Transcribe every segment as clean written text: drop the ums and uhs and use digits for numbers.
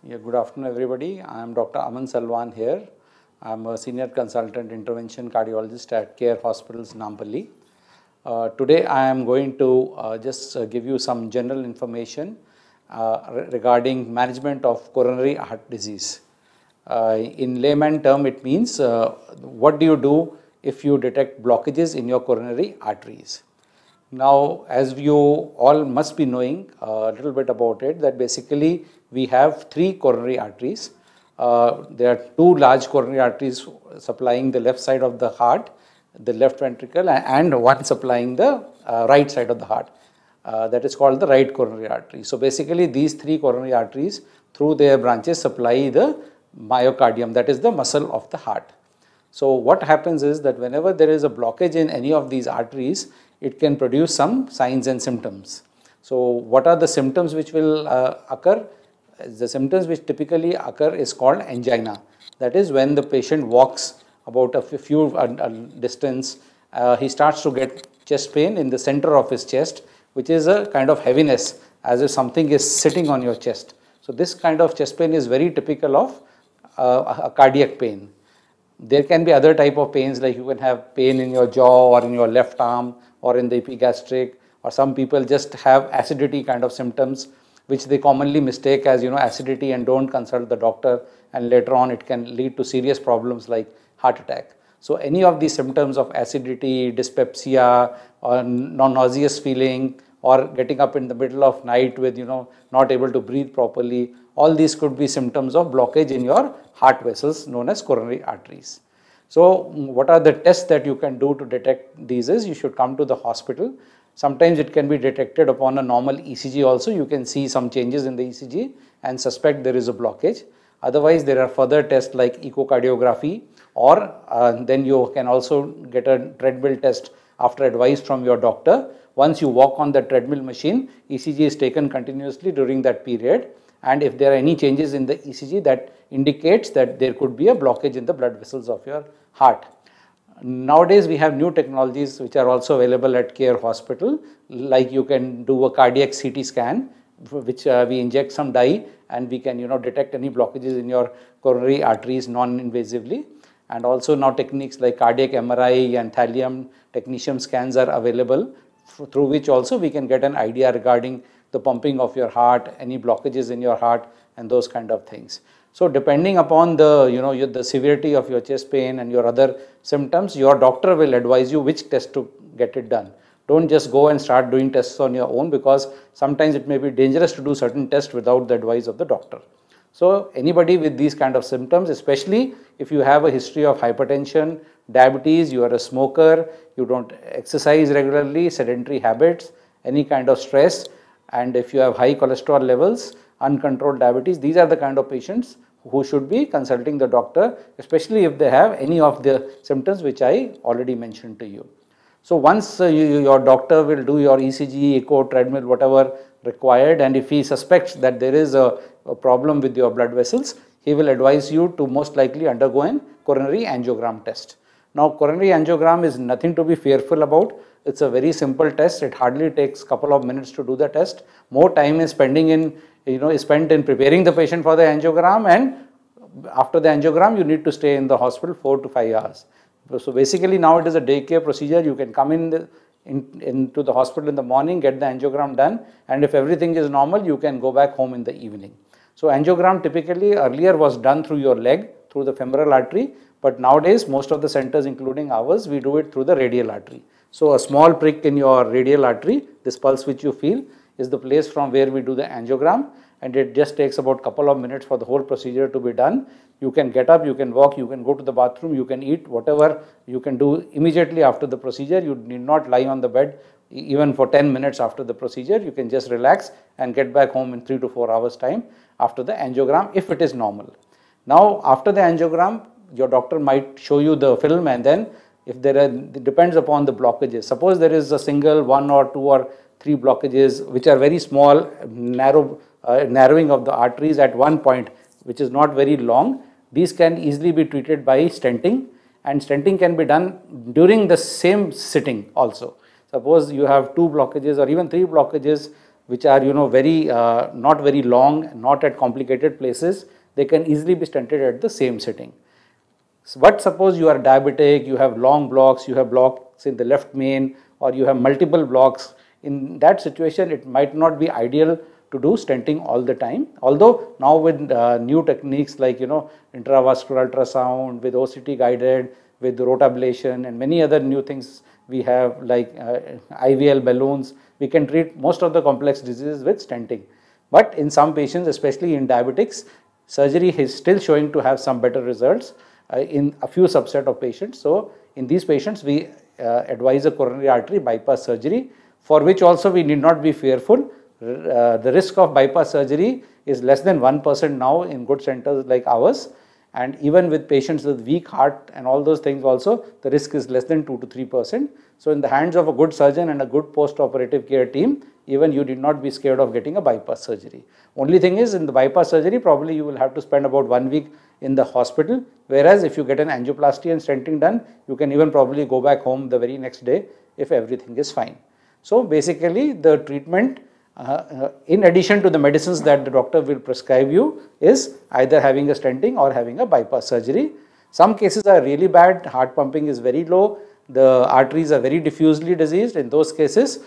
Yeah, good afternoon, everybody. I am Dr. Aman Salwan here. I am a senior consultant intervention cardiologist at CARE Hospitals, Nampally. Today, I am going to just give you some general information regarding management of coronary heart disease. In layman term, it means what do you do if you detect blockages in your coronary arteries. Now, as you all must be knowing a little bit about it, that basically we have three coronary arteries. There are two large coronary arteries supplying the left side of the heart, the left ventricle, and one supplying the right side of the heart. That is called the right coronary artery. So basically these three coronary arteries through their branches supply the myocardium, that is the muscle of the heart. So what happens is that whenever there is a blockage in any of these arteries, it can produce some signs and symptoms. So what are the symptoms which will occur? The symptoms which typically occur is called angina. That is when the patient walks about a few distance, he starts to get chest pain in the center of his chest, which is a kind of heaviness as if something is sitting on your chest. So this kind of chest pain is very typical of a cardiac pain. There can be other type of pains, like you can have pain in your jaw or in your left arm or in the epigastric, or some people just have acidity kind of symptoms, which they commonly mistake as acidity and don't consult the doctor, and later on it can lead to serious problems like heart attack. So any of these symptoms of acidity, dyspepsia, or nauseous feeling, or getting up in the middle of night with not able to breathe properly, all these could be symptoms of blockage in your heart vessels known as coronary arteries. So what are the tests that you can do to detect these is you should come to the hospital. Sometimes it can be detected upon a normal ECG also. You can see some changes in the ECG and suspect there is a blockage. Otherwise, there are further tests like echocardiography, or then you can also get a treadmill test after advice from your doctor. Once you walk on the treadmill machine, ECG is taken continuously during that period, and if there are any changes in the ECG, that indicates that there could be a blockage in the blood vessels of your heart. Nowadays, we have new technologies which are also available at CARE Hospital, like you can do a cardiac CT scan, which we inject some dye and we can detect any blockages in your coronary arteries non-invasively. And also now techniques like cardiac MRI and thallium technetium scans are available, through which also we can get an idea regarding the pumping of your heart, any blockages in your heart, and those kind of things. So depending upon the the severity of your chest pain and your other symptoms, your doctor will advise you which test to get it done. Don't just go and start doing tests on your own, because sometimes it may be dangerous to do certain tests without the advice of the doctor. So anybody with these kind of symptoms, especially if you have a history of hypertension, diabetes, you are a smoker, you don't exercise regularly, sedentary habits, any kind of stress, and if you have high cholesterol levels, uncontrolled diabetes, these are the kind of patients who should be consulting the doctor, especially if they have any of the symptoms which I already mentioned to you. So once your doctor will do your ECG, echo, treadmill, whatever required, and if he suspects that there is a problem with your blood vessels, he will advise you to most likely undergo an coronary angiogram test. Now, coronary angiogram is nothing to be fearful about. It's a very simple test. It hardly takes a couple of minutes to do the test. More time is spent in preparing the patient for the angiogram, and after the angiogram, you need to stay in the hospital 4 to 5 hours. So basically now it is a daycare procedure. You can come into the hospital in the morning, get the angiogram done, and if everything is normal, you can go back home in the evening. So angiogram typically earlier was done through your leg, through the femoral artery, but nowadays most of the centers, including ours, we do it through the radial artery. So a small prick in your radial artery, this pulse which you feel, is the place from where we do the angiogram, and it just takes about a couple of minutes for the whole procedure to be done. You can get up, you can walk, you can go to the bathroom, you can eat, whatever you can do immediately after the procedure. You need not lie on the bed even for 10 minutes after the procedure. You can just relax and get back home in 3 to 4 hours time after the angiogram, if it is normal. Now after the angiogram, your doctor might show you the film, and then if it depends upon the blockages. Suppose there is a single 1 or 2 or 3 blockages which are very small, narrowing of the arteries at one point, which is not very long. These can easily be treated by stenting, and stenting can be done during the same sitting also. Suppose you have 2 blockages or even 3 blockages which are very not very long, not at complicated places, they can easily be stented at the same sitting. So, but suppose you are diabetic, you have long blocks, you have blocks in the left main, or you have multiple blocks. In that situation, it might not be ideal to do stenting all the time. Although now with new techniques like intravascular ultrasound, with OCT guided, with rotablation and many other new things we have like IVL balloons, we can treat most of the complex diseases with stenting. But in some patients, especially in diabetics, surgery is still showing to have some better results in a few subset of patients. So, in these patients we advise a coronary artery bypass surgery, for which also we need not be fearful. The risk of bypass surgery is less than 1% now in good centers like ours, and even with patients with weak heart and all those things also, the risk is less than 2 to 3%. So, in the hands of a good surgeon and a good post-operative care team, even you did not be scared of getting a bypass surgery. Only thing is, in the bypass surgery, probably you will have to spend about 1 week in the hospital, whereas if you get an angioplasty and stenting done, you can even probably go back home the very next day if everything is fine. So, basically the treatment in addition to the medicines that the doctor will prescribe you is either having a stenting or having a bypass surgery. Some cases are really bad, heart pumping is very low, the arteries are very diffusely diseased. In those cases,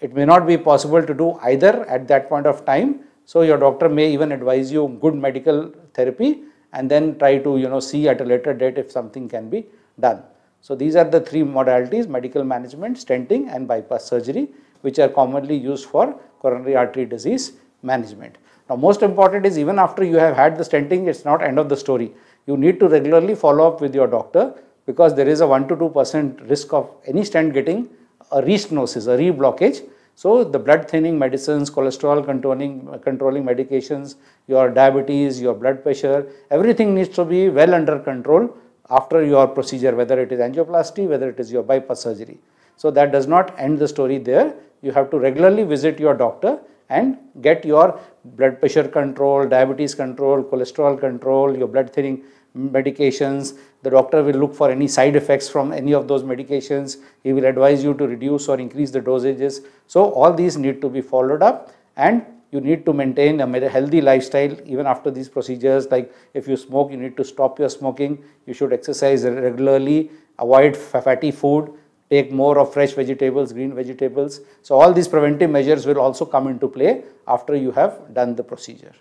it may not be possible to do either at that point of time. So, your doctor may even advise you good medical therapy and then try to see at a later date if something can be done. So, these are the three modalities: medical management, stenting and bypass surgery, which are commonly used for coronary artery disease management. Now, most important is, even after you have had the stenting, it's not end of the story. You need to regularly follow up with your doctor, because there is a 1 to 2% risk of any stent getting a restenosis, a reblockage. So, the blood thinning medicines, cholesterol controlling medications, your diabetes, your blood pressure, everything needs to be well under control after your procedure, whether it is angioplasty, whether it is your bypass surgery. So, that does not end the story there. You have to regularly visit your doctor and get your blood pressure control, diabetes control, cholesterol control, your blood thinning medications. The doctor will look for any side effects from any of those medications. He will advise you to reduce or increase the dosages. So, all these need to be followed up, and you need to maintain a healthy lifestyle even after these procedures. Like if you smoke, you need to stop your smoking. You should exercise regularly, avoid fatty food, take more of fresh vegetables, green vegetables. So, all these preventive measures will also come into play after you have done the procedure.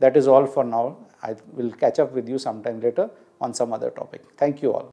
That is all for now. I will catch up with you sometime later on some other topic. Thank you all.